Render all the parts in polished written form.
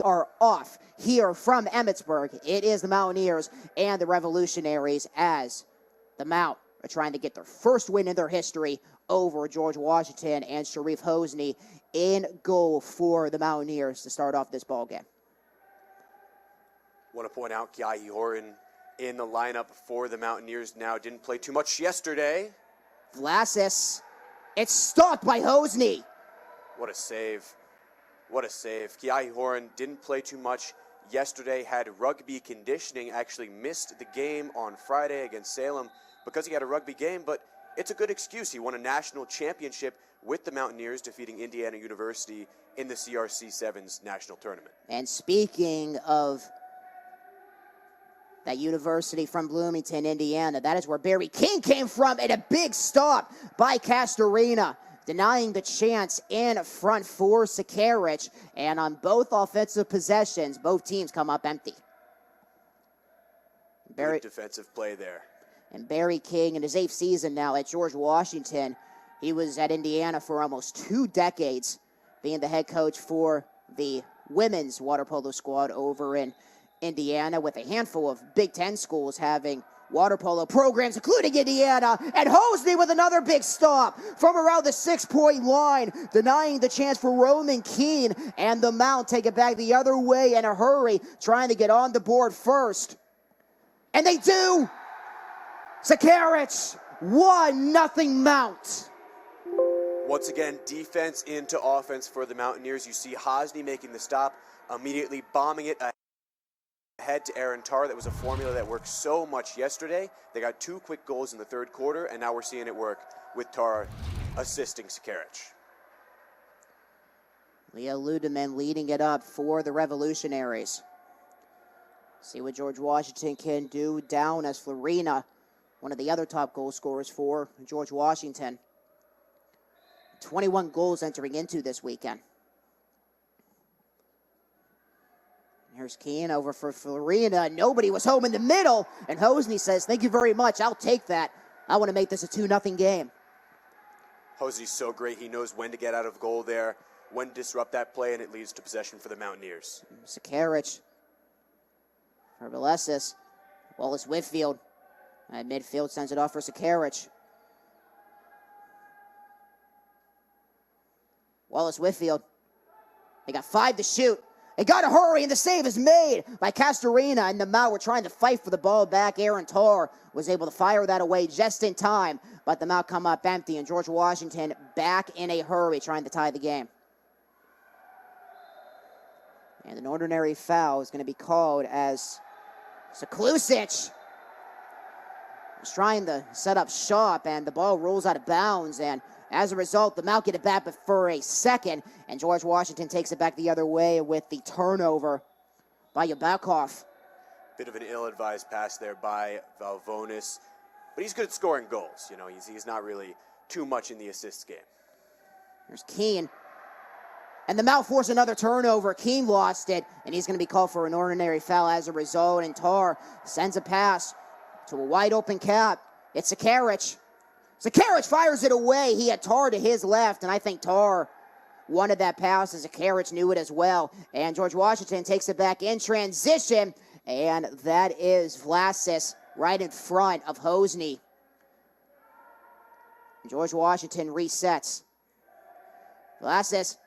are off here from Emmetsburg. It is the Mountaineers and the Revolutionaries as the Mount are trying to get their first win in their history over George Washington, and Sharif Hosni in goal for the Mountaineers to start off this ball game. Want to point out Kiahi Horton in the lineup for the Mountaineers now. Didn't play too much yesterday. Vlasis, it's stopped by Hosni. What a save. What a save. Kiahi Horton didn't play too much yesterday, had rugby conditioning, actually missed the game on Friday against Salem because he had a rugby game, but it's a good excuse. He won a national championship with the Mountaineers, defeating Indiana University in the CRC Sevens national tournament. And speaking of that university from Bloomington, Indiana, that is where Barry King came from, and a big stop by Castorina, denying the chance in front for Sakarich. And on both offensive possessions, both teams come up empty. Good defensive play there. And Barry King, in his 8th season now at George Washington, he was at Indiana for almost 2 decades, being the head coach for the women's water polo squad over in Indiana, with a handful of Big Ten schools having water polo programs, including Indiana. And Hosni with another big stop from around the 6-point line, denying the chance for Roman Keene. And the Mount take it back the other way in a hurry, trying to get on the board first. And they do! Sakarich, 1-0 Mount. Once again, defense into offense for the Mountaineers. You see Hosni making the stop, immediately bombing it ahead to Aaron Tarr. That was a formula that worked so much yesterday. They got 2 quick goals in the 3rd quarter, and now we're seeing it work with Tarr assisting Sakarich. Leo Ludeman leading it up for the Revolutionaries. See what George Washington can do down as Florina, one of the other top goal scorers for George Washington. 21 goals entering into this weekend. Here's Keane over for Florina. Nobody was home in the middle, and Hosni says, "Thank you very much. I'll take that. I want to make this a 2-0 game." Hosni's so great. He knows when to get out of goal there, when to disrupt that play, and it leads to possession for the Mountaineers. Sakarich for Belesis. Wallace Whitfield at midfield sends it off for Sakarich. Wallace Whitfield. They got 5 to shoot. They got to hurry, and the save is made by Castorina, and the Mount were trying to fight for the ball back. Aaron Tarr was able to fire that away just in time, but the Mount come up empty, and George Washington back in a hurry trying to tie the game. And an ordinary foul is going to be called as Seklusic was trying to set up shop, and the ball rolls out of bounds, and as a result, the Mount get it back for a second, and George Washington takes it back the other way with the turnover by Yabakov. Bit of an ill-advised pass there by Valvonis, but he's good at scoring goals. You know, he's not really too much in the assists game. There's Keene, and the Mount forced another turnover. Keene lost it, and he's going to be called for an ordinary foul as a result, and Tarr sends a pass to a wide-open Cap. It's Sakarich. Sakarich fires it away. He had Tarr to his left, and I think Tarr wanted that pass, as Sakarich knew it as well. And George Washington takes it back in transition, and that is Vlasis right in front of Hosni. George Washington resets. Vlasis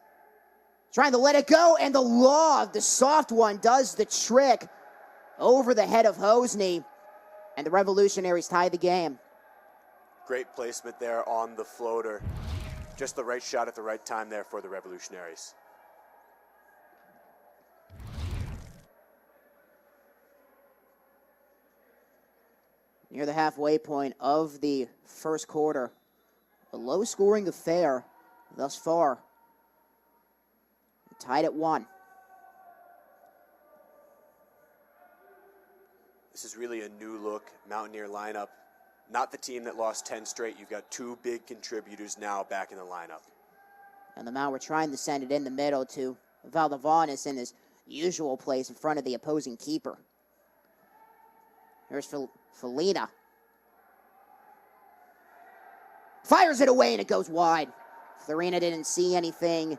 trying to let it go, and the Love, the soft one, does the trick over the head of Hosni, and the Revolutionaries tie the game. Great placement there on the floater. Just the right shot at the right time there for the Revolutionaries. Near the halfway point of the first quarter. A low-scoring affair thus far. Tied at 1. This is really a new look Mountaineer lineup. Not the team that lost 10 straight. You've got 2 big contributors now back in the lineup. And the Mount were trying to send it in the middle to Valdavanis in his usual place in front of the opposing keeper. Here's Felina. Fires it away, and it goes wide. Farina didn't see anything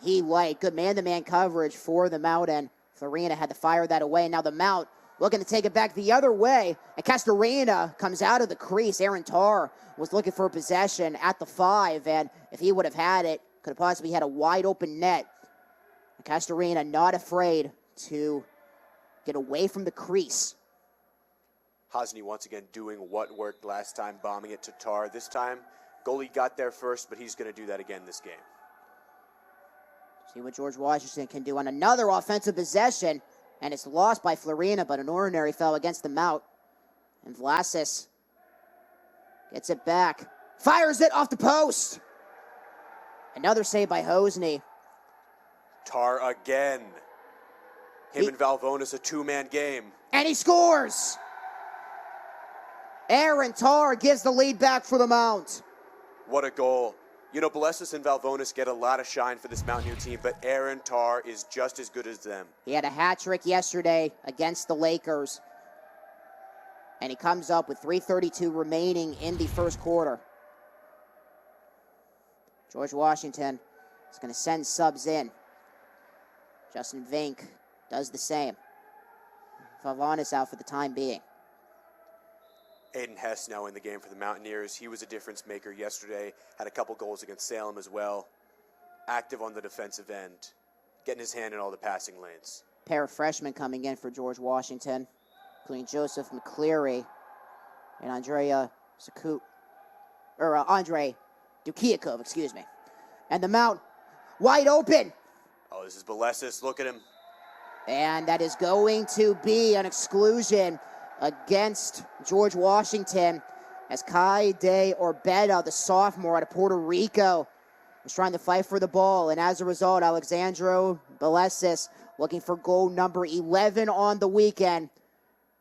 he liked. Good man-to-man coverage for the Mount, and Florina had to fire that away. Now the Mount looking to take it back the other way, and Castorena comes out of the crease. Aaron Tarr was looking for possession at the 5, and if he would have had it, could have possibly had a wide-open net. Castorena not afraid to get away from the crease. Hosny once again doing what worked last time, bombing it to Tarr. This time, goalie got there first, but he's going to do that again this game. See what George Washington can do on another offensive possession, and it's lost by Florina, but an ordinary foul against the Mount. And Vlasis gets it back, fires it off the post. Another save by Hosny. Tarr again. Him and Valvonis, a two-man game. And he scores! Aaron Tarr gives the lead back for the Mount. What a goal. You know, Bolesas and Valvonis get a lot of shine for this Mountaineer team, but Aaron Tarr is just as good as them. He had a hat trick yesterday against the Lakers, and he comes up with 3:32 remaining in the first quarter. George Washington is going to send subs in. Justin Vink does the same. Valvonis out for the time being. Aiden Hess now in the game for the Mountaineers. He was a difference maker yesterday, had a couple goals against Salem as well. Active on the defensive end, getting his hand in all the passing lanes. Pair of freshmen coming in for George Washington, including Joseph McCleary and Andre Dukiakov, excuse me. And the Mount wide open. Oh, this is Bolesas. Look at him. And that is going to be an exclusion against George Washington, as Kai De Orbeta, the sophomore out of Puerto Rico, was trying to fight for the ball. And as a result, Alexandro Bolesas looking for goal number 11 on the weekend.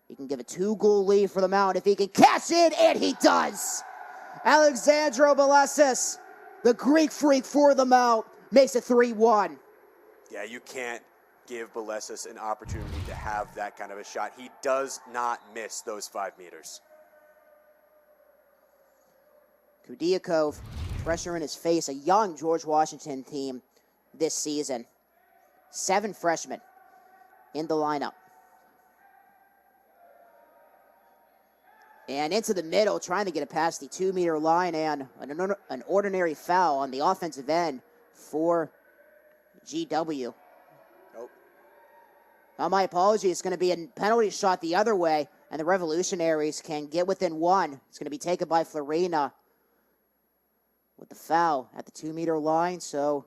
He can give a 2-goal lead for the Mount if he can catch it, and he does. Alexandro Bolesas, the Greek freak for the Mount, makes it 3-1. Yeah, you can't give Bolesas an opportunity to have that kind of a shot. He does not miss those 5 meters. Kudiakov, pressure in his face, a young George Washington team this season. 7 freshmen in the lineup. And into the middle, trying to get it past the 2-meter line, and an ordinary foul on the offensive end for GW. My apologies. It's going to be a penalty shot the other way, and the Revolutionaries can get within 1. It's going to be taken by Florina with the foul at the 2-meter line. So,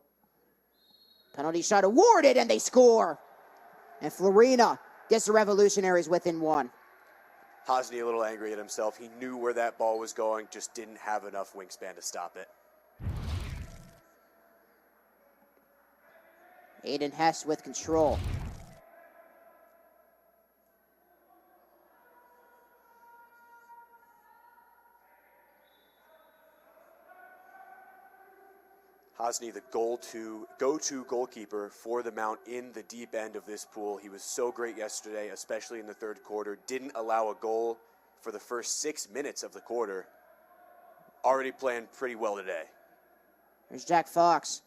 penalty shot awarded, and they score. And Florina gets the Revolutionaries within 1. Hosny a little angry at himself. He knew where that ball was going, just didn't have enough wingspan to stop it. Aiden Hess with control. Hosny, the go-to goalkeeper for the Mount in the deep end of this pool. He was so great yesterday, especially in the third quarter. Didn't allow a goal for the first 6 minutes of the quarter. Already playing pretty well today. There's Jack Fox.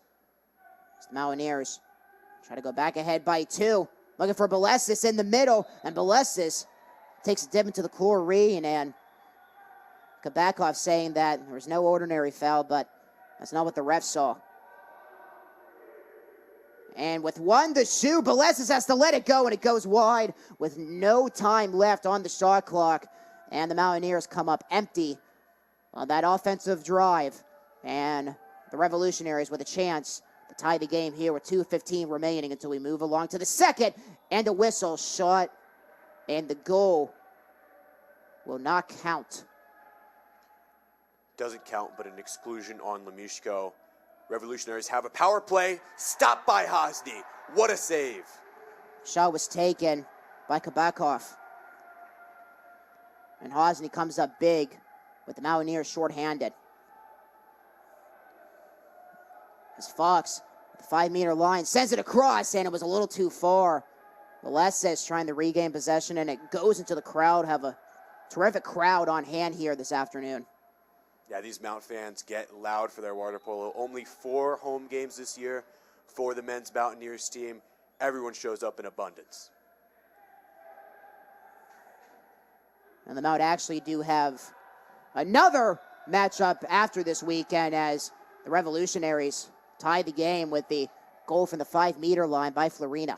It's the Mountaineers try to go back ahead by 2. Looking for Bolesas in the middle, and Bolesas takes a dip into the chlorine, and Kabakov saying that there was no ordinary foul, but that's not what the ref saw. And with 1 to shoot, Bolesas has to let it go, and it goes wide with no time left on the shot clock. And the Mountaineers come up empty on that offensive drive. And the Revolutionaries with a chance to tie the game here with 2:15 remaining until we move along to the second. And a whistle shot, and the goal will not count. Doesn't count, but an exclusion on Lemishko. Revolutionaries have a power play. Stopped by Hosny. What a save. Shot was taken by Kabakov. And Hosny comes up big with the Mountaineers shorthanded. As Fox, the 5-meter line, sends it across, and it was a little too far. Bolesas trying to regain possession, and it goes into the crowd. Have a terrific crowd on hand here this afternoon. Yeah, these Mount fans get loud for their water polo. Only 4 home games this year for the men's Mountaineers team. Everyone shows up in abundance. And the Mount actually do have another matchup after this weekend as the Revolutionaries tie the game with the goal from the 5-meter line by Florina.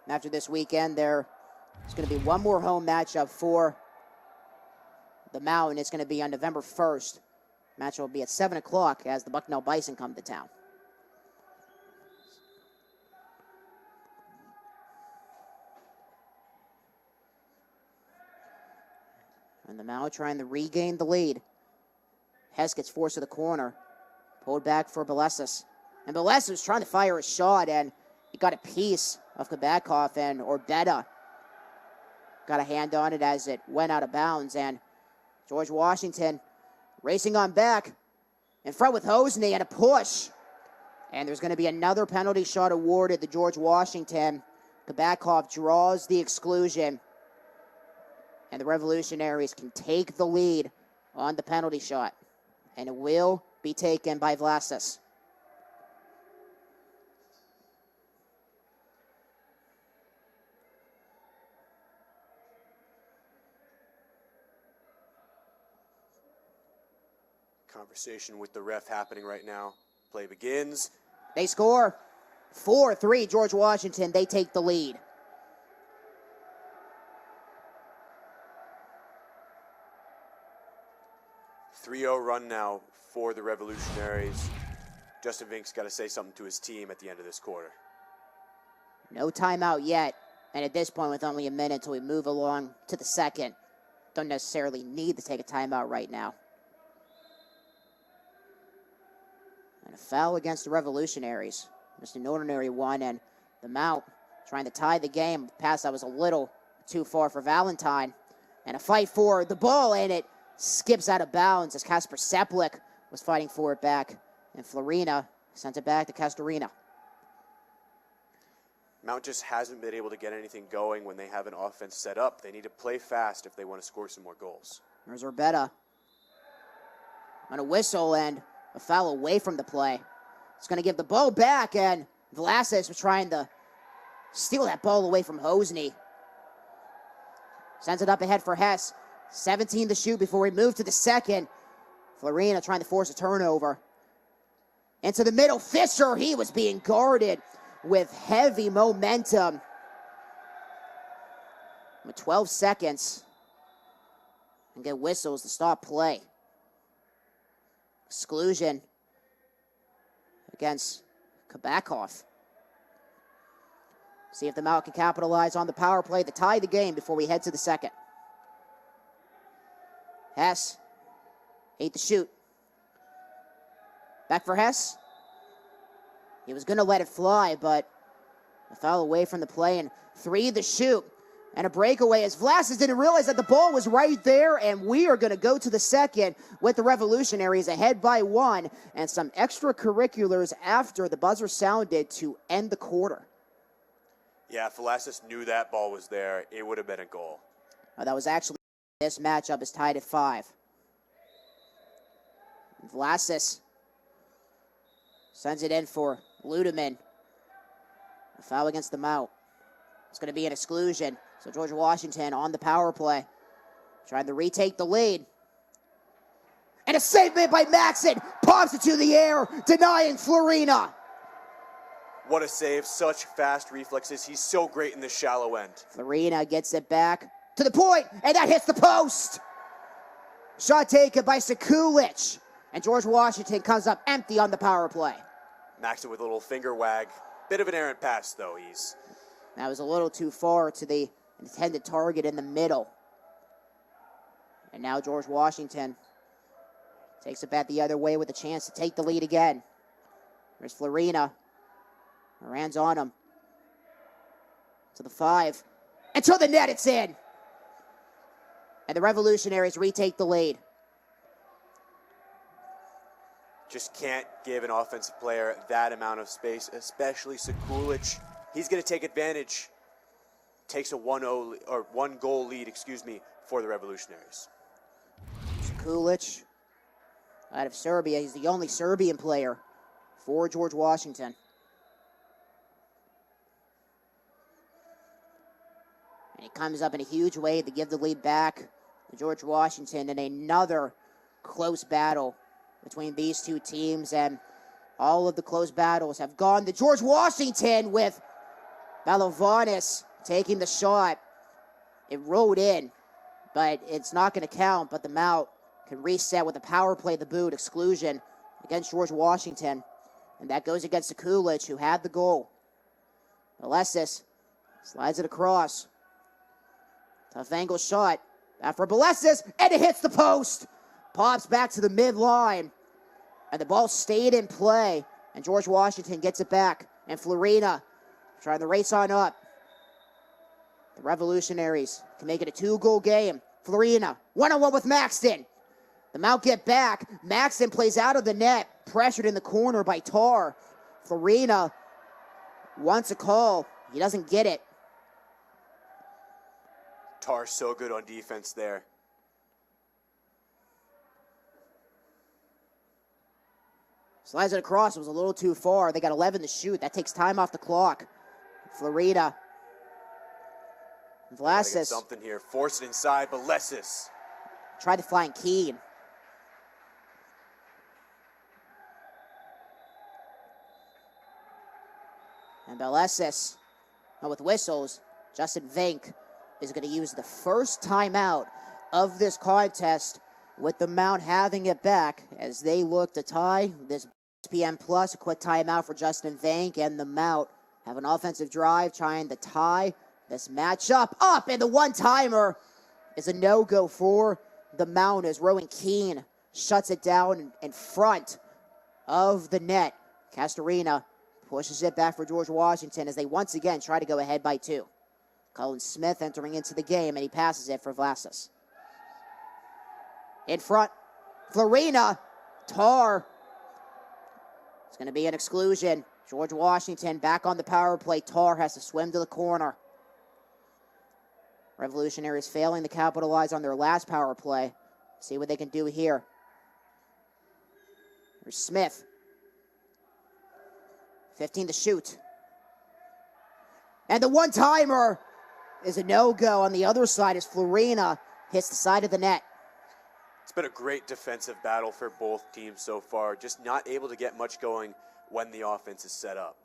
After this weekend, there's going to be one more home matchup for the Mount, and it's going to be on November 1st. Match will be at 7 o'clock as the Bucknell Bison come to town. And the Mount trying to regain the lead. Hess gets forced to the corner. Pulled back for Belesis. And Belesis was trying to fire a shot, and he got a piece of Kabakov, and Orbetta got a hand on it as it went out of bounds. And George Washington racing on back in front with Hosney and a push. And there's going to be another penalty shot awarded to George Washington. Kabakov draws the exclusion. And the Revolutionaries can take the lead on the penalty shot. And it will be taken by Vlasis. Conversation with the ref happening right now. Play begins. They score 4-3. George Washington, they take the lead. .3-0 run now for the Revolutionaries. Justin Vink's got to say something to his team at the end of this quarter. No timeout yet. And at this point, with only a minute until we move along to the second, don't necessarily need to take a timeout right now. And a foul against the Revolutionaries. Just an ordinary one, and the Mount trying to tie the game. Pass that was a little too far for Valentine. And a fight for the ball, and it skips out of bounds as Kasper Seplik was fighting for it back. And Florina sent it back to Castorina. Mount just hasn't been able to get anything going when they have an offense set up. They need to play fast if they want to score some more goals. There's Orbetta on a whistle and a foul away from the play. It's going to give the ball back, and Vlasis was trying to steal that ball away from Hosney. Sends it up ahead for Hess. 17 to shoot before we move to the second. Florina trying to force a turnover. Into the middle, Fisher, he was being guarded with heavy momentum. With 12 seconds. And get whistles to stop play. Exclusion against Kabakov. See if the Mount can capitalize on the power play to tie the game before we head to the second. Hess, 8 to shoot. Back for Hess. He was going to let it fly, but a foul away from the play, and 3 to shoot. And a breakaway as Vlasis didn't realize that the ball was right there, and we are going to go to the second with the Revolutionaries ahead by 1, and some extracurriculars after the buzzer sounded to end the quarter. Yeah, if Vlasis knew that ball was there, it would have been a goal. That was actually, this matchup is tied at 5. Vlasis sends it in for Ludeman. A foul against the Mount. It's going to be an exclusion. So George Washington on the power play. Trying to retake the lead. And a save made by Maxson. Pops it to the air, denying Florina. What a save. Such fast reflexes. He's so great in the shallow end. Florina gets it back to the point, and that hits the post. Shot taken by Sekulic. And George Washington comes up empty on the power play. Maxson with a little finger wag. Bit of an errant pass, though. That was a little too far to the intended target in the middle. And now George Washington takes it back the other way with a chance to take the lead again. There's Florina. Moran's on him. To the 5. And to the net, it's in. And the Revolutionaries retake the lead. Just can't give an offensive player that amount of space, especially Sekulic. He's going to take advantage. takes a 1-goal lead, for the Revolutionaries. Kulic out of Serbia. He's the only Serbian player for George Washington. And he comes up in a huge way to give the lead back to George Washington in another close battle between these two teams. And all of the close battles have gone to George Washington, with Balavonis taking the shot. It rolled in, but it's not going to count. But the Mount can reset with a power play, the boot exclusion against George Washington. And that goes against Kulic, who had the goal. Belesis slides it across. Tough angle shot. After Belesis, and it hits the post. Pops back to the midline. And the ball stayed in play. And George Washington gets it back. And Florina trying to race on up. The Revolutionaries can make it a 2-goal game. Florina, one-on-one with Maxton. The Mount get back. Maxton plays out of the net, pressured in the corner by Tar. Florina wants a call. He doesn't get it. Tar so good on defense there. Slides it across. It was a little too far. They got 11 to shoot. That takes time off the clock. Florina. Vlasic. Something here. Force it inside. Belesis tried to find Keane. And Belesis, with whistles, Justin Vink is going to use the first timeout of this contest, with the Mount having it back as they look to tie this ESPN Plus. A quick timeout for Justin Vink, and the Mount have an offensive drive trying to tie this matchup up, and the one-timer is a no-go for the Mount as Rowan Keane shuts it down in front of the net. Castorina pushes it back for George Washington as they once again try to go ahead by 2. Colin Smith entering into the game, and he passes it for Vlasic. In front, Florina. Tar. It's going to be an exclusion. George Washington back on the power play. Tar has to swim to the corner. Revolutionaries failing to capitalize on their last power play. See what they can do here. There's Smith. 15 to shoot. And the one-timer is a no-go on the other side as Florina hits the side of the net. It's been a great defensive battle for both teams so far. Just not able to get much going when the offense is set up.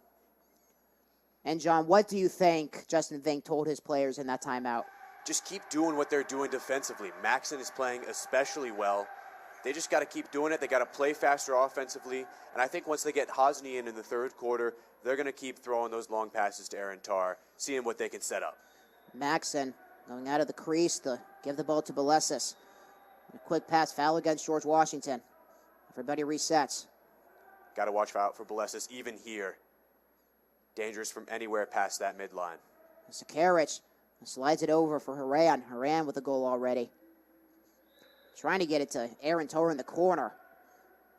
And John, what do you think Justin Vink told his players in that timeout? Just keep doing what they're doing defensively. Maxon is playing especially well. They just got to keep doing it. They got to play faster offensively. And I think once they get Hosny in the third quarter, they're going to keep throwing those long passes to Aaron Tar, seeing what they can set up. Maxon going out of the crease to give the ball to Belesis. A quick pass, foul against George Washington. Everybody resets. Got to watch out for Belesis even here. Dangerous from anywhere past that midline. Sakaric slides it over for Haran. Haran with a goal already. Trying to get it to Aaron Tar in the corner.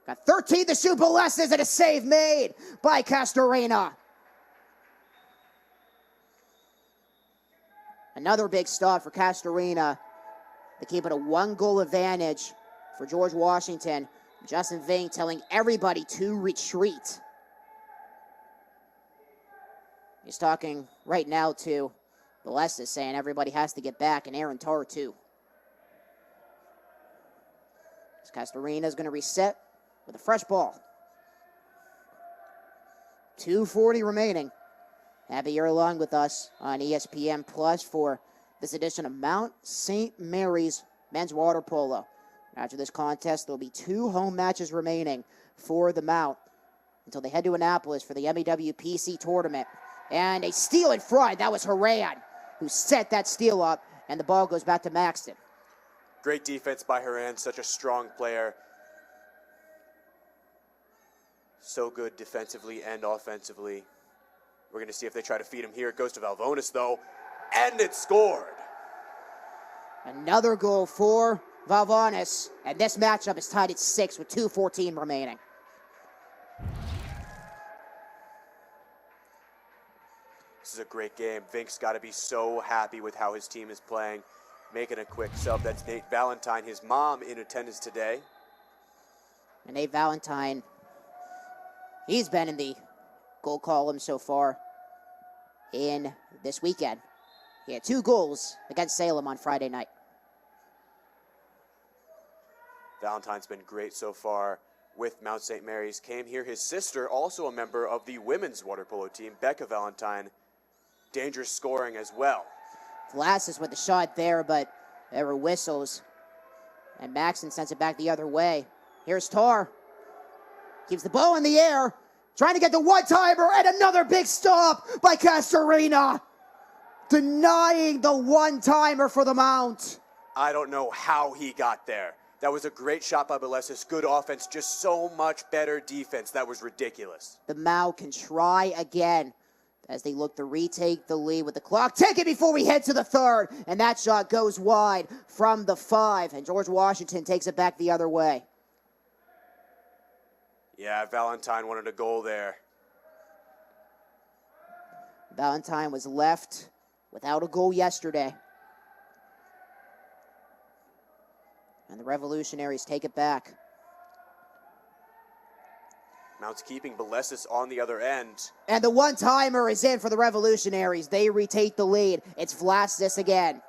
Got 13 to shoot. Belesis, and a save made by Castorena. Another big stop for Castorena to keep it a 1-goal advantage for George Washington. Justin Vink telling everybody to retreat. He's talking right now to Belesis, saying everybody has to get back, and Aaron Tar too. Castorena is going to reset with a fresh ball. 2:40 remaining. Happy you're along with us on ESPN Plus for this edition of Mount St. Mary's men's water polo. After this contest, there'll be 2 home matches remaining for the Mount until they head to Annapolis for the MEWPC tournament. And a steal in front. That was Haran who set that steal up, and the ball goes back to Maxton. Great defense by Haran, such a strong player. So good defensively and offensively. We're going to see if they try to feed him here. It goes to Valvonis, though, and it's scored. Another goal for Valvonis, and this matchup is tied at 6 with 2:14 remaining. is a great game. Vink's got to be so happy with how his team is playing. Making a quick sub. That's Nate Valentine, his mom, in attendance today. And Nate Valentine, he's been in the goal column so far in this weekend. He had 2 goals against Salem on Friday night. Valentine's been great so far with Mount St. Mary's. Came here, his sister, also a member of the women's water polo team, Becca Valentine. Dangerous scoring as well. Vlasis with the shot there, but there were whistles. And Maxson sends it back the other way. Here's Tar. Keeps the ball in the air. Trying to get the one-timer, and another big stop by Castorina. Denying the one-timer for the Mount. I don't know how he got there. That was a great shot by Belesis. Good offense, just so much better defense. That was ridiculous. The Mount can try again as they look to retake the lead with the clock ticking before we head to the third. And that shot goes wide from the 5, and George Washington takes it back the other way. Yeah, Valentine wanted a goal there. Valentine was left without a goal yesterday. And the Revolutionaries take it back. Mount's keeping Belesis on the other end. And the one-timer is in for the Revolutionaries. They retake the lead. It's Vlasis again.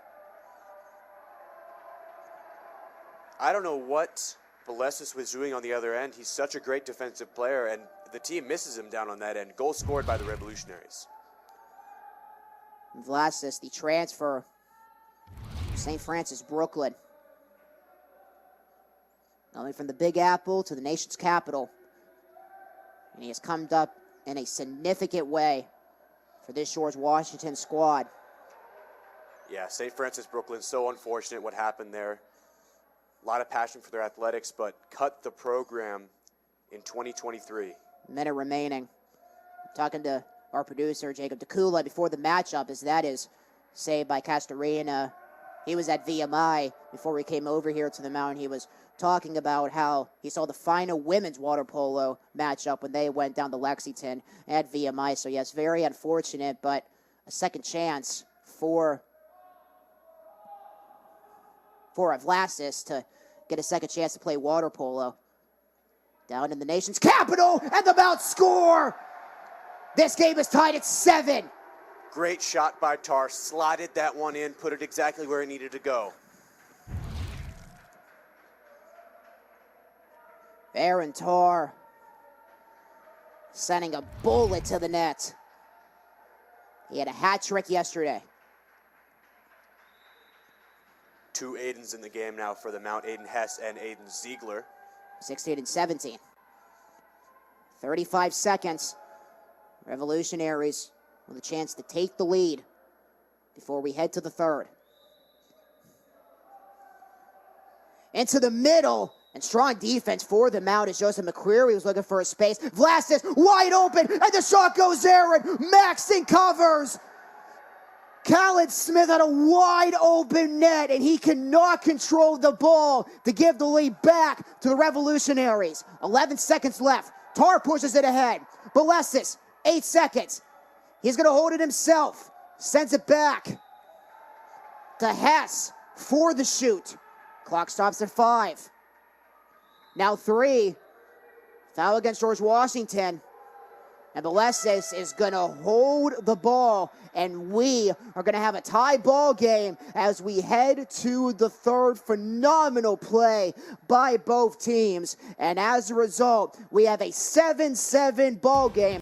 I don't know what Belesis was doing on the other end. He's such a great defensive player, and the team misses him down on that end. Goal scored by the Revolutionaries. Vlasis, the transfer, St. Francis, Brooklyn. Coming from the Big Apple to the nation's capital. And he has come up in a significant way for this George Washington squad. Yeah, St. Francis, Brooklyn, so unfortunate what happened there. A lot of passion for their athletics, but cut the program in 2023. Minute remaining. Talking to our producer, Jacob DeCula, before the matchup, as that is saved by Castorina. He was at VMI before he came over here to the Mountain. He was talking about how he saw the final women's water polo matchup when they went down to Lexington at VMI. So, yes, very unfortunate, but a second chance for Vlasis to get a second chance to play water polo. Down in the nation's capital, and the Mount score! This game is tied at 7. Great shot by Tar. Slotted that one in, put it exactly where it needed to go. Aaron Tar sending a bullet to the net. He had a hat trick yesterday. 2 Aidens in the game now for the Mount, Aiden Hess and Aiden Ziegler. 16 and 17. 35 seconds. Revolutionaries with a chance to take the lead before we head to the third. Into the middle, and strong defense for the Mount as Joseph McCreary was looking for a space. Vlasis wide open, and the shot goes there, and Maxson covers. Callan Smith had a wide open net, and he cannot control the ball to give the lead back to the Revolutionaries. 11 seconds left. Tar pushes it ahead. Belesis, 8 seconds. He's going to hold it himself. Sends it back to Hess for the shoot. Clock stops at 5. Now 3. Foul against George Washington. And Belesis is going to hold the ball, and we are going to have a tie ball game as we head to the third. Phenomenal play by both teams, and as a result, we have a 7-7 ball game.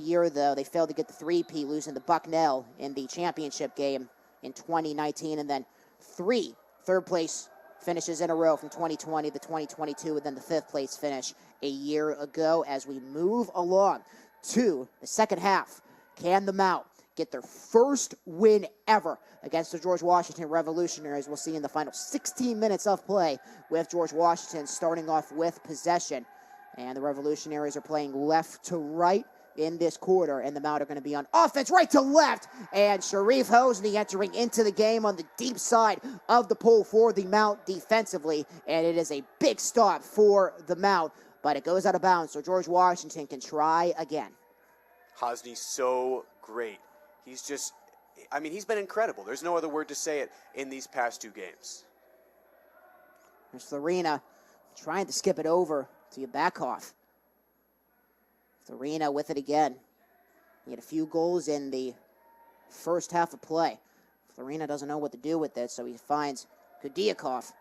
Year, though, they failed to get the three-peat, losing to Bucknell in the championship game in 2019, and then 3 third-place finishes in a row from 2020 to 2022, and then the 5th place finish a year ago. As we move along to the second half, can the Mount get their first win ever against the George Washington Revolutionaries? We'll see in the final 16 minutes of play, with George Washington starting off with possession. And the Revolutionaries are playing left to right in this quarter, and the Mount are going to be on offense right to left, and Sharif Hosni entering into the game on the deep side of the pole for the Mount defensively, and it is a big stop for the Mount, but it goes out of bounds, so George Washington can try again. Hosny's so great. He's just, I mean, he's been incredible. There's no other word to say it in these past 2 games. There's Florina trying to skip it over to Yabakov. Florina with it again. He had a few goals in the first half of play. Florina doesn't know what to do with it, so he finds Kudiakov.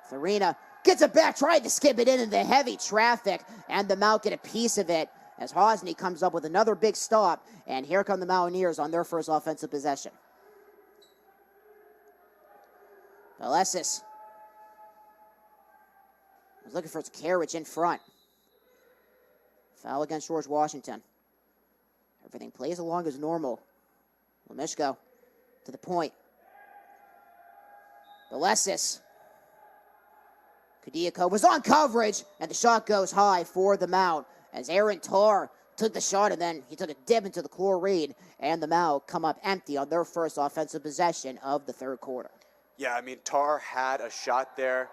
Florina gets it back, tried to skip it in the heavy traffic, and the Mount get a piece of it as Hosny comes up with another big stop, and here come the Mountaineers on their first offensive possession. Alessis was looking for its carriage in front. Foul against George Washington. Everything plays along as normal. Lemishko to the point. Alessis. Kudiakov was on coverage, and the shot goes high for the Mount as Aaron Tarr took the shot, and then he took a dip into the chlorine, and the Mount come up empty on their first offensive possession of the third quarter. Yeah, I mean, Tarr had a shot there.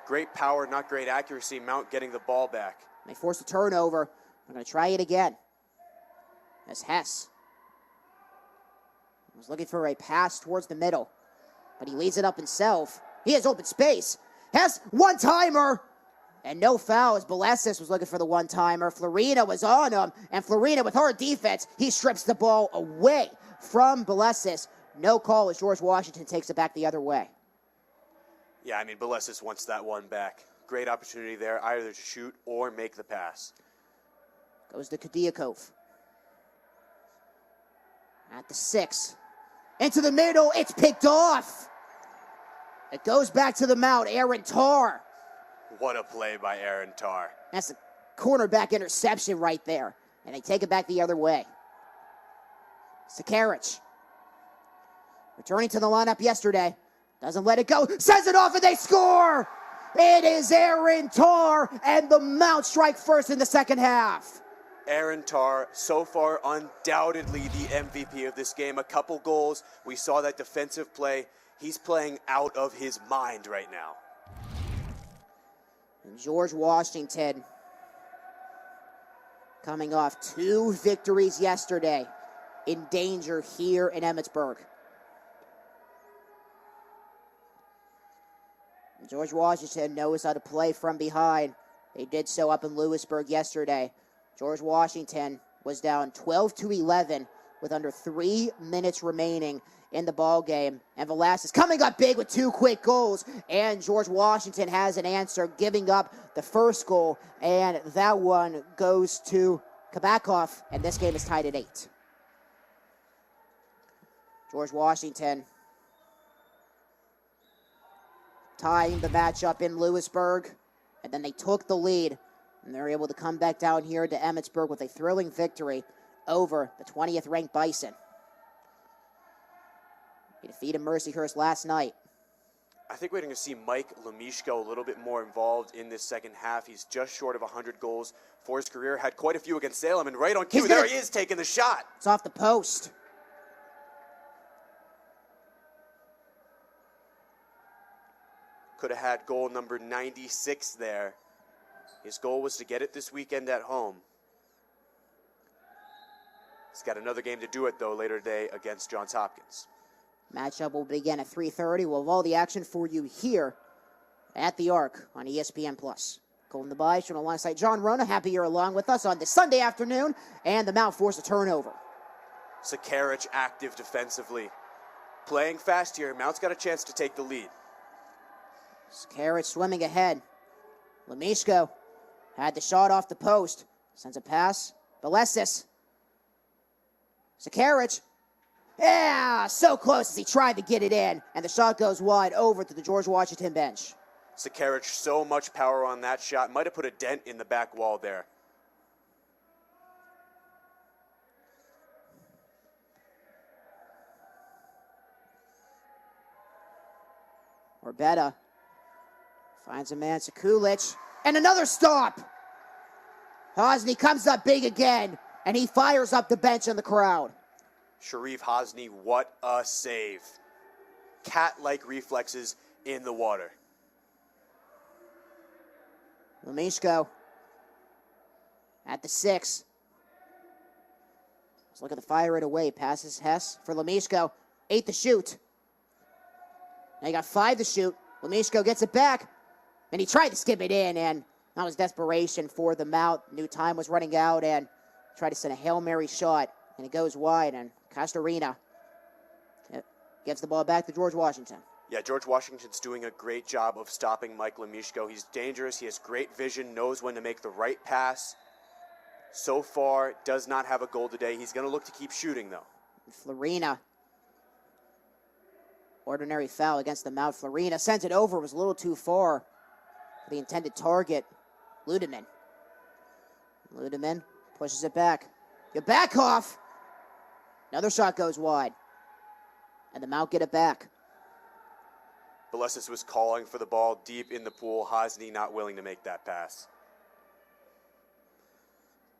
Great power, not great accuracy. Mount getting the ball back. They force a turnover. They're going to try it again. As Hess was looking for a pass towards the middle, but he leads it up himself. He has open space. Hess, one-timer, and no foul as Belessis was looking for the one-timer. Florina was on him, and Florina, with hard defense, he strips the ball away from Belessis. No call as George Washington takes it back the other way. Yeah, I mean, Belessis wants that one back. Great opportunity there, either to shoot or make the pass. Goes to Kudiakov. At the 6. Into the middle, it's picked off. It goes back to the Mount, Aaron Tarr. What a play by Aaron Tarr. That's a cornerback interception right there. And they take it back the other way. Sakaric. Returning to the lineup yesterday. Doesn't let it go. Sends it off and they score! It is Aaron Tarr, and the Mount strike first in the second half. Aaron Tarr, so far undoubtedly the MVP of this game. A couple goals. We saw that defensive play. He's playing out of his mind right now. And George Washington coming off 2 victories yesterday in danger here in Emmitsburg. And George Washington knows how to play from behind. They did so up in Lewisburg yesterday. George Washington was down 12-11 with under 3 minutes remaining in the ball game. And Velasquez coming up big with 2 quick goals. And George Washington has an answer, giving up the first goal. And that one goes to Kabakov. And this game is tied at 8. George Washington tying the matchup in Lewisburg. And then they took the lead. And they're able to come back down here to Emmitsburg with a thrilling victory over the 20th ranked Bison. They defeated Mercyhurst last night. I think we're going to see Mike Lemishko a little bit more involved in this second half. He's just short of 100 goals for his career. Had quite a few against Salem, and right on cue, there he is taking the shot. It's off the post. Could have had goal number 96 there. His goal was to get it this weekend at home. He's got another game to do it, though, later today against Johns Hopkins. Matchup will begin at 3:30. We'll have all the action for you here at the Arc on ESPN+. Golden the Bison alongside John Rona. Happy you're along with us on this Sunday afternoon. And the Mount forced a turnover. Sakaric active defensively. Playing fast here. Mount's got a chance to take the lead. Sakaric swimming ahead. Lemishko had the shot off the post. Sends a pass. Belessis. Sakaric. Yeah, so close as he tried to get it in. And the shot goes wide over to the George Washington bench. Sakaric, so much power on that shot. Might have put a dent in the back wall there. Orbetta finds a man, Sekulic. And another stop. Hosny comes up big again, and he fires up the bench and the crowd. Sharif Hosny, what a save. Cat-like reflexes in the water. Lemishko at the 6. Let's look at the fire it away. Passes Hess for Lemishko. 8 to shoot. Now you got 5 to shoot. Lemishko gets it back. And he tried to skip it in, and that was desperation for the Mount. New time was running out, and tried to send a Hail Mary shot, and it goes wide, and Castorina gives the ball back to George Washington. Yeah, George Washington's doing a great job of stopping Mike Lemishko. He's dangerous. He has great vision, knows when to make the right pass. So far, does not have a goal today. He's going to look to keep shooting, though. Florina. Ordinary foul against the Mount. Florina sends it over. It was a little too far for the intended target, Ludeman. Ludeman pushes it back. Get back off. Another shot goes wide. And the Mount get it back. Belesis was calling for the ball deep in the pool. Hosny not willing to make that pass.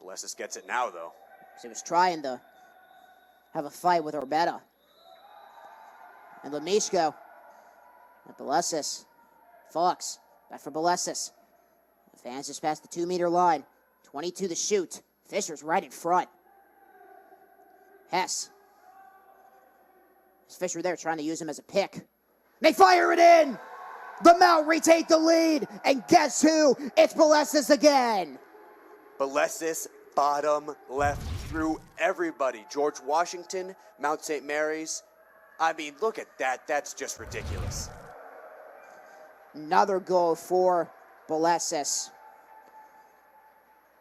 Belesis gets it now, though. He was trying to have a fight with Orbetta. And Lemishko. And Belesis. Fox. Back for Belesis. Advances past the 2-meter line. 22 to shoot. Fisher's right in front. Hess. Is Fisher there trying to use him as a pick. They fire it in! The Mount retake the lead, and guess who? It's Belesis again! Belesis, bottom left through everybody. George Washington, Mount St. Mary's. I mean, look at that. That's just ridiculous. Another goal for Belesis.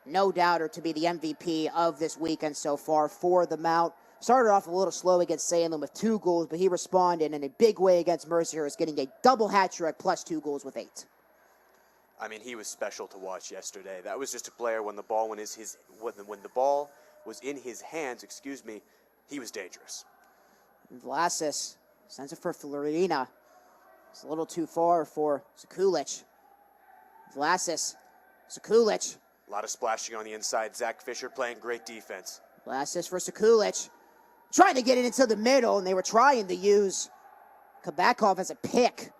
No doubter to be the MVP of this weekend so far for the Mount. Started off a little slow against Salem with 2 goals, but he responded in a big way against Mercyhurst, getting a double hat trick plus 2 goals with 8. I mean, he was special to watch yesterday. That was just a player when the ball when the ball was in his hands, he was dangerous. Vlasis sends it for Florina. It's a little too far for Sekulic. Vlasis, Sekulic. A lot of splashing on the inside. Zach Fisher playing great defense. Vlasis for Sekulic. Trying to get it into the middle, and they were trying to use Kabakov as a pick.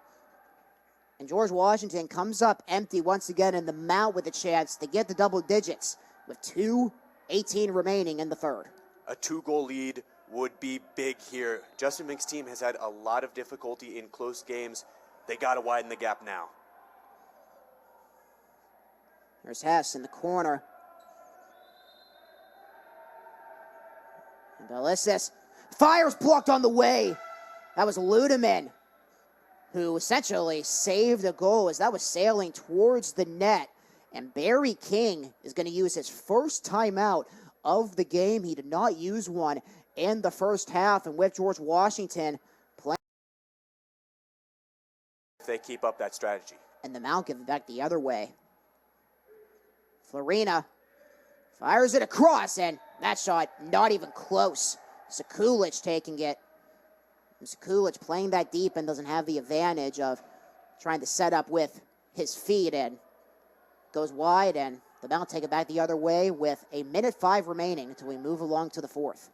And George Washington comes up empty once again, and the Mount with a chance to get the double digits with 2:18 remaining in the third. A 2-goal lead would be big here. Justin Mink's team has had a lot of difficulty in close games. They got to widen the gap now. There's Hess in the corner. And Belesis fires blocked on the way. That was Ludeman, who essentially saved the goal as that was sailing towards the net. And Barry King is going to use his first timeout of the game. He did not use one in the first half, and with George Washington playing. If they keep up that strategy. And the Mount give it back the other way. Florina fires it across, and that shot not even close. Sekulic taking it. And Sekulic playing that deep and doesn't have the advantage of trying to set up with his feet, and goes wide, and the Mount take it back the other way with 1:05 remaining until we move along to the fourth.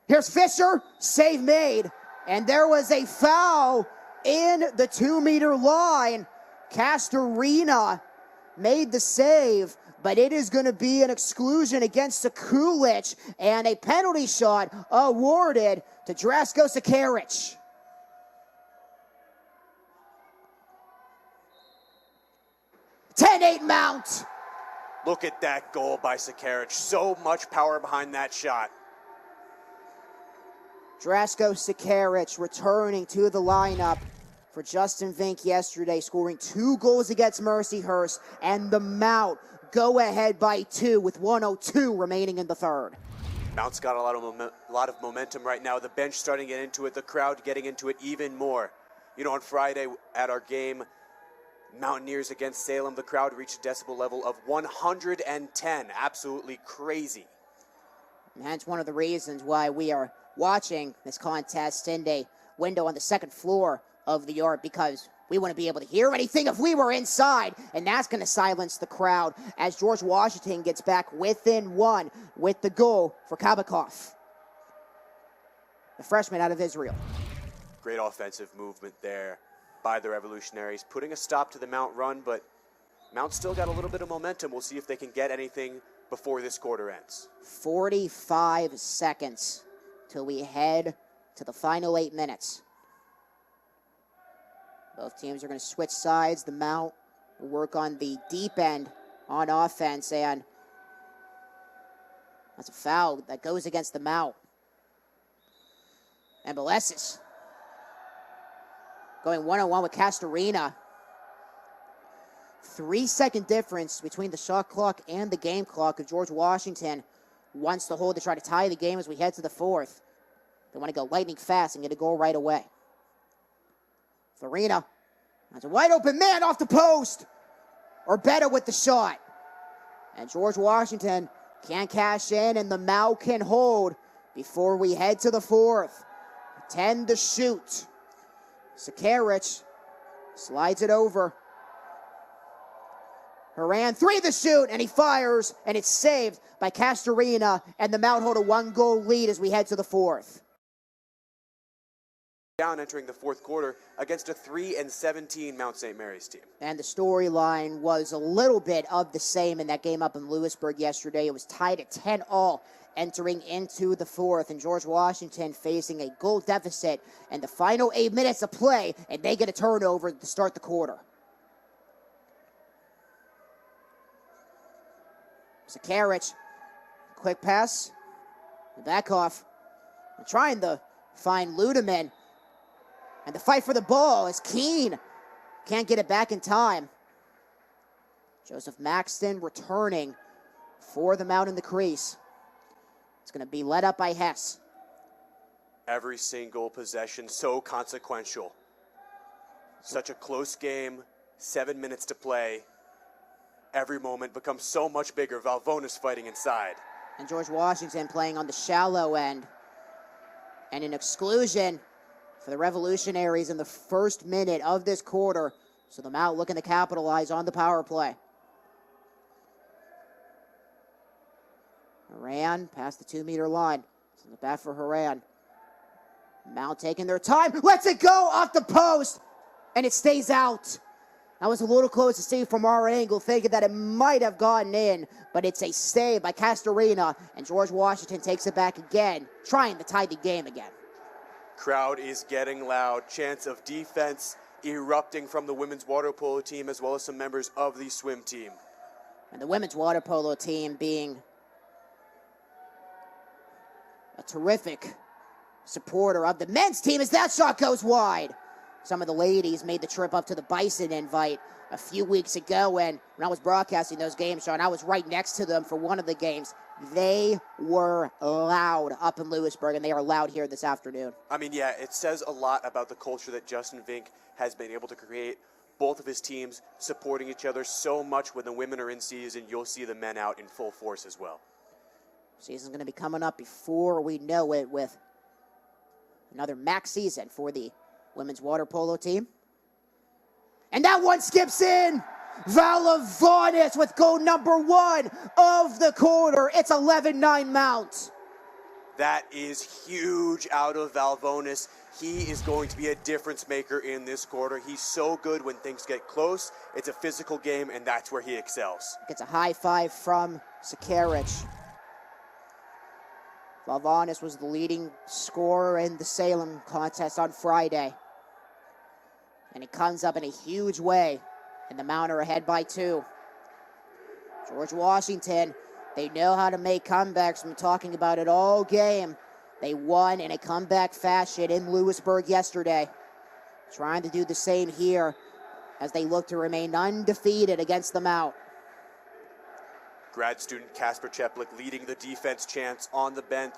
Here's Fisher, save made, and there was a foul in the 2-meter line. Castorina made the save, but it is going to be an exclusion against Sekulic, and a penalty shot awarded to Drasko Sakaric. (10-8) Mount. Look at that goal by Sakaric. So much power behind that shot. Drasko Sakaric returning to the lineup for Justin Vink yesterday, scoring 2 goals against Mercyhurst, and the Mount go ahead by 2 with 1:02 remaining in the third. Mount's got a lot of momentum right now. The bench starting to get into it. The crowd getting into it even more. You know, on Friday at our game, Mountaineers against Salem, the crowd reached a decibel level of 110. Absolutely crazy. And that's one of the reasons why we are watching this contest in a window on the second floor of the yard, because we wouldn't be able to hear anything if we were inside, and that's going to silence the crowd as George Washington gets back within 1 with the goal for Kabakov, the freshman out of Israel. Great offensive movement there by the Revolutionaries, putting a stop to the Mount run, but Mount still got a little bit of momentum. We'll see if they can get anything before this quarter ends. 45 seconds till we head to the final 8 minutes. Both teams are going to switch sides. The Mount will work on the deep end on offense, and that's a foul that goes against the Mount. And Belesis going one-on-one with Castorina. 3-second difference between the shot clock and the game clock of George Washington wants to hold to try to tie the game as we head to the fourth. They want to go lightning fast and get a goal right away. Farina has a wide open man off the post. Or better with the shot. And George Washington can't cash in, and the Mau can hold before we head to the fourth. 10 to shoot. Sakaric slides it over. Haran, 3 to shoot, and he fires, and it's saved by Castorina, and the Mount hold a 1-goal lead as we head to the fourth. Down entering the fourth quarter against a 3-17 Mount St. Mary's team. And the storyline was a little bit of the same in that game up in Lewisburg yesterday. It was tied at 10-all entering into the fourth, and George Washington facing a goal deficit in the final 8 minutes of play, and they get a turnover to start the quarter. Sakaric, quick pass, back off, trying to find Ludeman. And the fight for the ball is Keene. Can't get it back in time. Joseph Maxton returning for the Mount in the crease. It's going to be led up by Hess. Every single possession so consequential. Such a close game, 7 minutes to play. Every moment becomes so much bigger. Valvonis fighting inside. And George Washington playing on the shallow end. And an exclusion for the Revolutionaries in the first minute of this quarter. So the Mount looking to capitalize on the power play. Haran past the 2-meter line. It's in the back for Haran. Mount taking their time. Lets it go off the post. And it stays out. That was a little close to see from our angle, thinking that it might have gotten in. But it's a save by Castorina. And George Washington takes it back again, trying to tie the game again. Crowd is getting loud. Chants of defense erupting from the women's water polo team as well as some members of the swim team. And the women's water polo team being a terrific supporter of the men's team as that shot goes wide. Some of the ladies made the trip up to the Bison invite a few weeks ago, and when I was broadcasting those games, Sean, I was right next to them for one of the games. They were loud up in Lewisburg, and they are loud here this afternoon. I mean, yeah, it says a lot about the culture that Justin Vink has been able to create. Both of his teams supporting each other so much. When the women are in season, you'll see the men out in full force as well. Season's going to be coming up before we know it with another MAC season for the women's water polo team. And that one skips in. Valavonis with goal number 1 of the quarter. It's 11-9 Mount. That is huge out of Valvonis. He is going to be a difference maker in this quarter. He's so good when things get close. It's a physical game, and that's where he excels. Gets a high five from Sakaric. Valvonis was the leading scorer in the Salem contest on Friday. And it comes up in a huge way. And the Mount are ahead by 2. George Washington, they know how to make comebacks. We're talking about it all game. They won in a comeback fashion in Lewisburg yesterday. Trying to do the same here as they look to remain undefeated against the Mount. Grad student Kasper Cheplik leading the defense chants on the bench.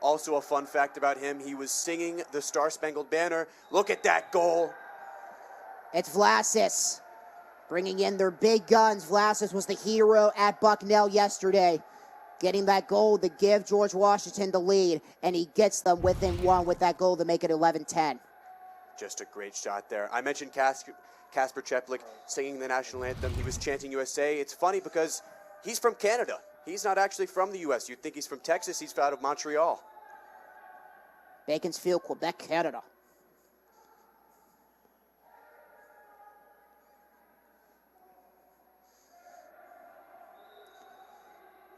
Also a fun fact about him, he was singing the Star-Spangled Banner. Look at that goal. It's Vlasis bringing in their big guns. Vlasis was the hero at Bucknell yesterday, getting that goal to give George Washington the lead, and he gets them within 1 with that goal to make it 11-10. Just a great shot there. I mentioned Kasper Cheplik singing the national anthem. He was chanting USA. It's funny because he's from Canada. He's not actually from the U.S. You'd think he's from Texas. He's out of Montreal. Beaconsfield, Quebec, Canada.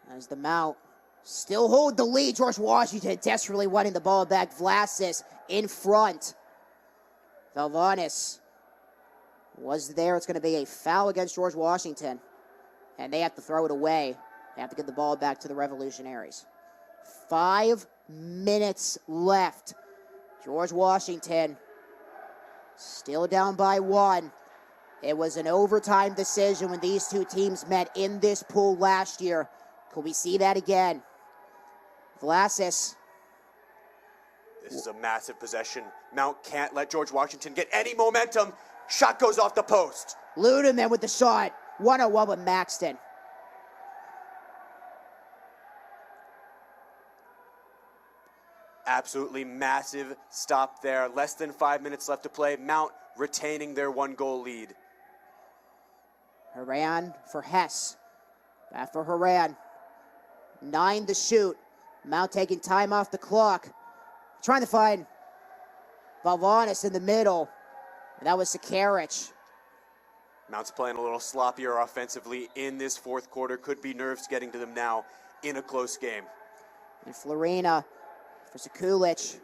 As the Mount still hold the lead. George Washington desperately wanting the ball back. Vlasic in front. Valvanis was there. It's going to be a foul against George Washington. And they have to throw it away. They have to get the ball back to the Revolutionaries. 5 minutes left. George Washington still down by 1. It was an overtime decision when these two teams met in this pool last year. Could we see that again? Vlasic. This is a massive possession. Mount can't let George Washington get any momentum. Shot goes off the post. Ludeman with the shot. 1-on-1 with Maxton. Absolutely massive stop there. Less than 5 minutes left to play. Mount retaining their 1-goal lead. Haran for Hess. Back for Haran. 9 to shoot. Mount taking time off the clock. Trying to find Valvanis in the middle. And that was Sakaric. Mount's playing a little sloppier offensively in this fourth quarter. Could be nerves getting to them now in a close game. And Florina for Sekulic.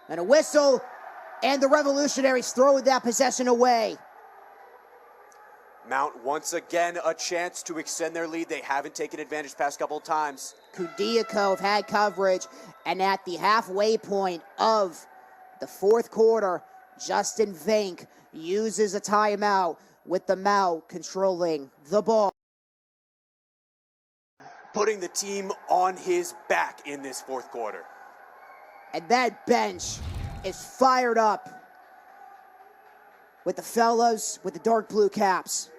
And a whistle, and the Revolutionaries throw that possession away. Mount once again a chance to extend their lead. They haven't taken advantage past couple of times. Kudiakov had coverage, and at the halfway point of the fourth quarter, Justin Vink uses a timeout with the Mount controlling the ball. Putting the team on his back in this fourth quarter. And that bench is fired up with the fellas with the dark blue caps.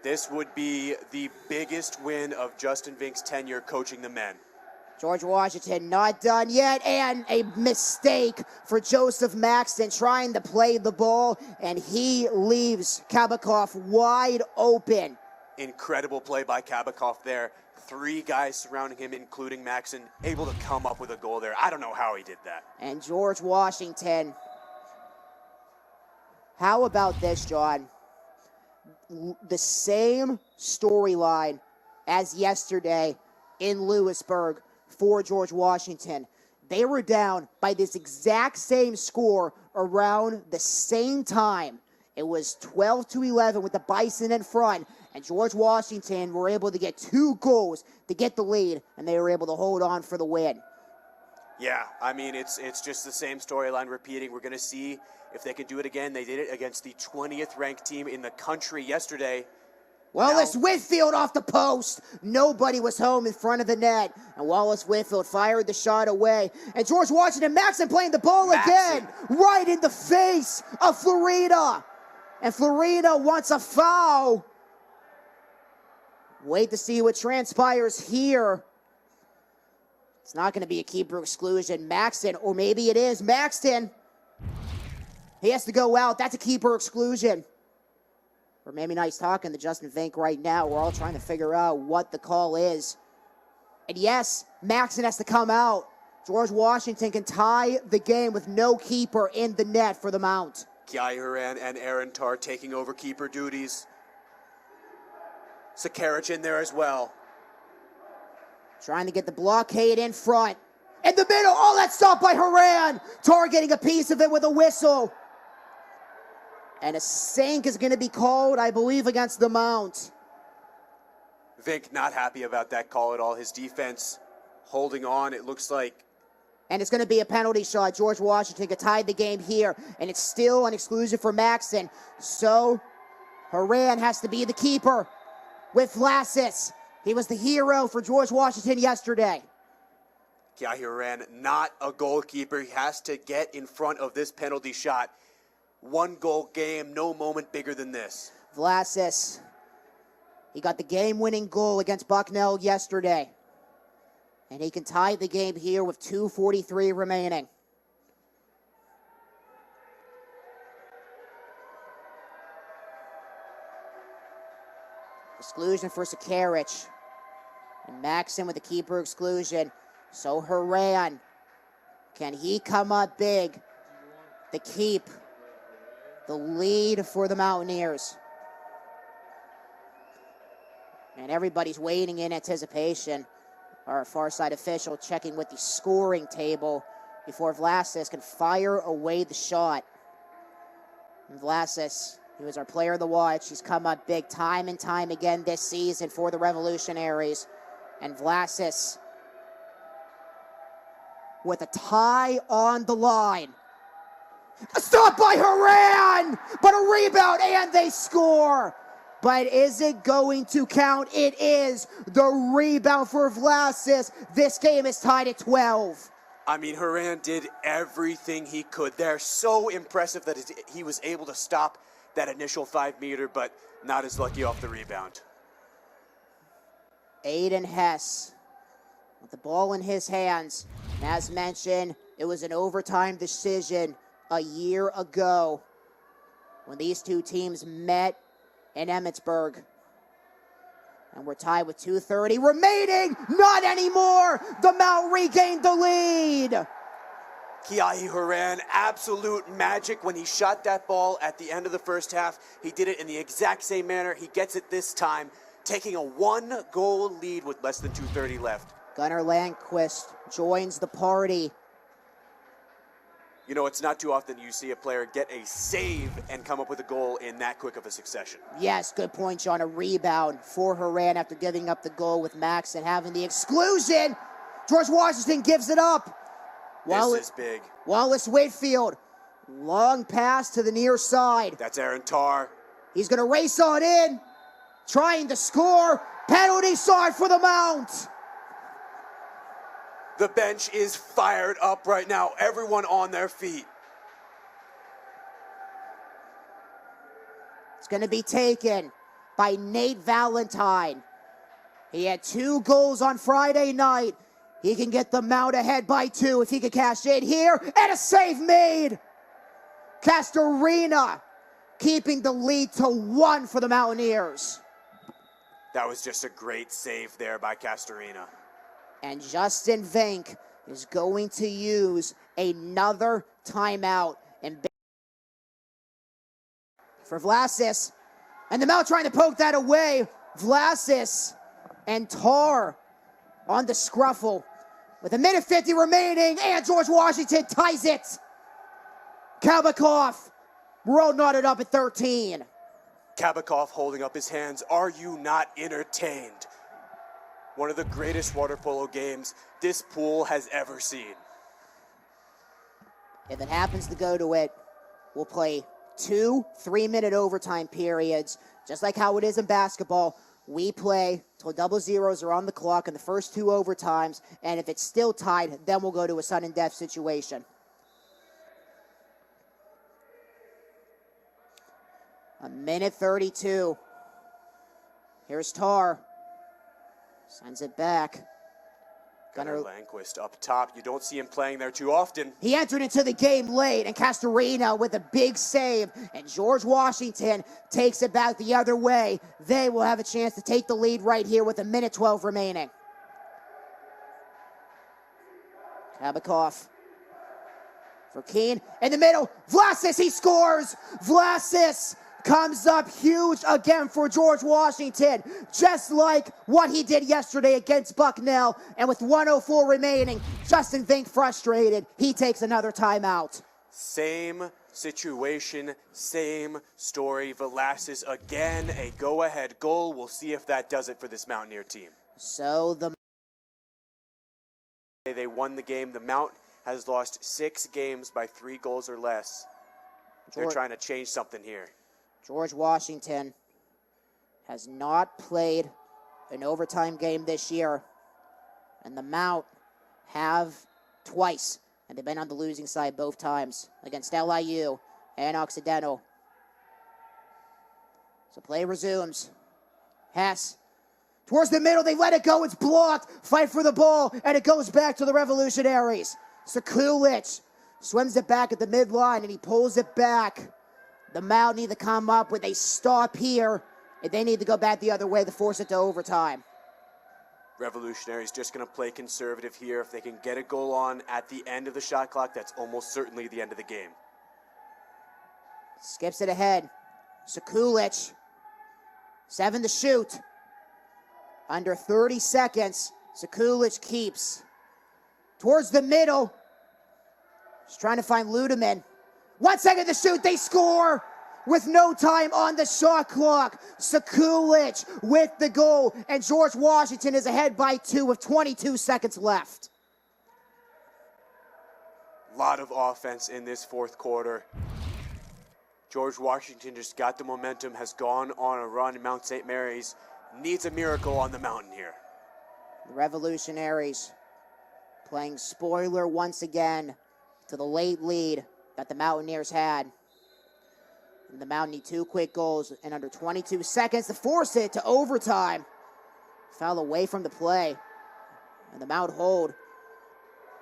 This would be the biggest win of Justin Vink's tenure coaching the men. George Washington not done yet, and a mistake for Joseph Maxton trying to play the ball, and he leaves Kabakov wide open. Incredible play by Kabakov there. 3 guys surrounding him, including Maxton, able to come up with a goal there. I don't know how he did that. And George Washington, how about this, John? The same storyline as yesterday in Lewisburg for George Washington. They were down by this exact same score around the same time. It was 12-11 with the Bison in front, and George Washington were able to get 2 goals to get the lead, and they were able to hold on for the win. Yeah, I mean, it's just the same storyline repeating. We're going to see if they can do it again. They did it against the 20th ranked team in the country yesterday. Wallace Whitfield off the post. Nobody was home in front of the net. And Wallace Whitfield fired the shot away. And George Washington, Maxton playing the ball again. Right in the face of Florida. And Florida wants a foul. Wait to see what transpires here. It's not going to be a keeper exclusion. Maxton, or maybe it is. Maxton. He has to go out. That's a keeper exclusion. Or maybe nice talking to Justin Vink right now. We're all trying to figure out what the call is. And yes, Maxton has to come out. George Washington can tie the game with no keeper in the net for the Mount. Kiai Haran and Aaron Tarr taking over keeper duties. Sakaric in there as well. Trying to get the blockade in front. In the middle. Oh, that's stopped by Haran. Tarr getting a piece of it with a whistle. And a sink is going to be called, I believe, against the Mount. Vink not happy about that call at all. His defense holding on, it looks like. And it's going to be a penalty shot. George Washington could tie the game here. And it's still an exclusion for Maxton. So Haran has to be the keeper with Vlasic. He was the hero for George Washington yesterday. Kiai Haran, not a goalkeeper. He has to get in front of this penalty shot. 1-goal game, no moment bigger than this. Vlasic, he got the game-winning goal against Bucknell yesterday. And he can tie the game here with 2:43 remaining. Exclusion for Sakaric. And Maxton with the keeper exclusion. So Haran, can he come up big to keep the lead for the Mountaineers. And everybody's waiting in anticipation. Our far side official checking with the scoring table before Vlasic can fire away the shot. And Vlasic, he was our player of the watch. He's come up big time and time again this season for the Revolutionaries. And Vlasic with a tie on the line. A stop by Horan, but a rebound and they score. But is it going to count? It is. The rebound for Vlasic. This game is tied at 12. I mean, Horan did everything he could there. So impressive that he was able to stop that initial 5-meter, but not as lucky off the rebound. Aiden Hess with the ball in his hands. And as mentioned, it was an overtime decision a year ago when these two teams met in Emmitsburg. And we're tied with 2:30 remaining. Not anymore. The Mount regained the lead. Kiahi Horan, absolute magic when he shot that ball at the end of the first half. He did it in the exact same manner. He gets it this time, taking a 1-goal lead with less than 2:30 left. Gunnar Landquist joins the party. You know, it's not too often you see a player get a save and come up with a goal in that quick of a succession. Yes, good point, John. A rebound for Horan after giving up the goal with Max and having the exclusion. George Washington gives it up. This is big. Wallace Whitfield, long pass to the near side. That's Aaron Tarr. He's going to race on in, trying to score. Penalty side for the Mount. The bench is fired up right now. Everyone on their feet. It's going to be taken by Nate Valentine. He had 2 goals on Friday night. He can get the Mount ahead by 2 if he could cash in here. And a save made. Castorina keeping the lead to 1 for the Mountaineers. That was just a great save there by Castorina. And Justin Vink is going to use another timeout. And for Vlasic. And the Mount trying to poke that away. Vlasic and Tarr on the scruffle. With 1:50 remaining. And George Washington ties it. Kabakov. We're all knotted up at 13. Kabakov holding up his hands. Are you not entertained? One of the greatest water polo games this pool has ever seen. If it happens to go to it, we'll play 2 3-minute overtime periods. Just like how it is in basketball, we play till double zeros are on the clock in the first 2 overtimes, and if it's still tied, then we'll go to a sudden death situation. A 1:32. Here's Tarr. Sends it back. Gunnar Landquist up top. You don't see him playing there too often. He entered into the game late, and Castorina with a big save, and George Washington takes it back the other way. They will have a chance to take the lead right here with 1:12 remaining. Kabakov for Keene in the middle. Vlasic, he scores. Vlasic comes up huge again for George Washington, just like what he did yesterday against Bucknell. And with 1:04 remaining, Justin Vink frustrated. He takes another timeout. Same situation, same story. Vlasic again, a go-ahead goal. We'll see if that does it for this Mountaineer team. So They won the game. The Mount has lost 6 games by 3 goals or less. They're trying to change something here. George Washington has not played an overtime game this year, and the Mount have twice, and they've been on the losing side both times against LIU and Occidental. So play resumes. Hess towards the middle, they let it go, it's blocked. Fight for the ball, and it goes back to the Revolutionaries. Sekulic swims it back at the midline, and he pulls it back. The Mount need to come up with a stop here, and they need to go back the other way to force it to overtime. Revolutionaries just going to play conservative here. If they can get a goal on at the end of the shot clock, that's almost certainly the end of the game. Skips it ahead. Sekulic. 7 to shoot. Under 30 seconds. Sekulic keeps. Towards the middle. He's trying to find Ludeman. 1 second to shoot. They score with no time on the shot clock. Sekulic with the goal. And George Washington is ahead by 2 with 22 seconds left. Lot of offense in this fourth quarter. George Washington just got the momentum, has gone on a run. Mount St. Mary's needs a miracle on the mountain here. The Revolutionaries playing spoiler once again to the late lead that the Mountaineers had. And the Mountain need 2 quick goals in under 22 seconds to force it to overtime. Foul away from the play. And the Mount hold.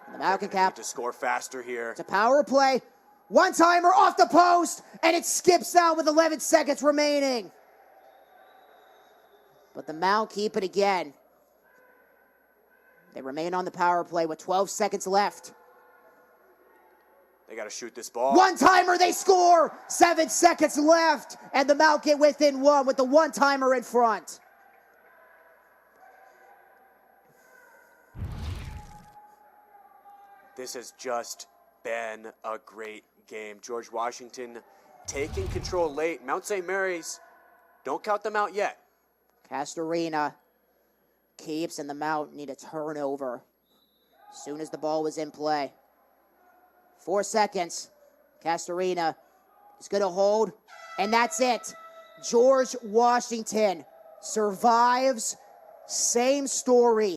And the Mount can cap to score faster here. It's a power play. One-timer off the post, and it skips out with 11 seconds remaining. But the Mount keep it again. They remain on the power play with 12 seconds left. They got to shoot this ball. One-timer, they score! 7 seconds left, and the Mount get within 1 with the one-timer in front. This has just been a great game. George Washington taking control late. Mount St. Mary's, don't count them out yet. Castorina keeps, and the Mount need a turnover as soon as the ball was in play. 4 seconds. Castorina is going to hold, and that's it. George Washington survives. Same story.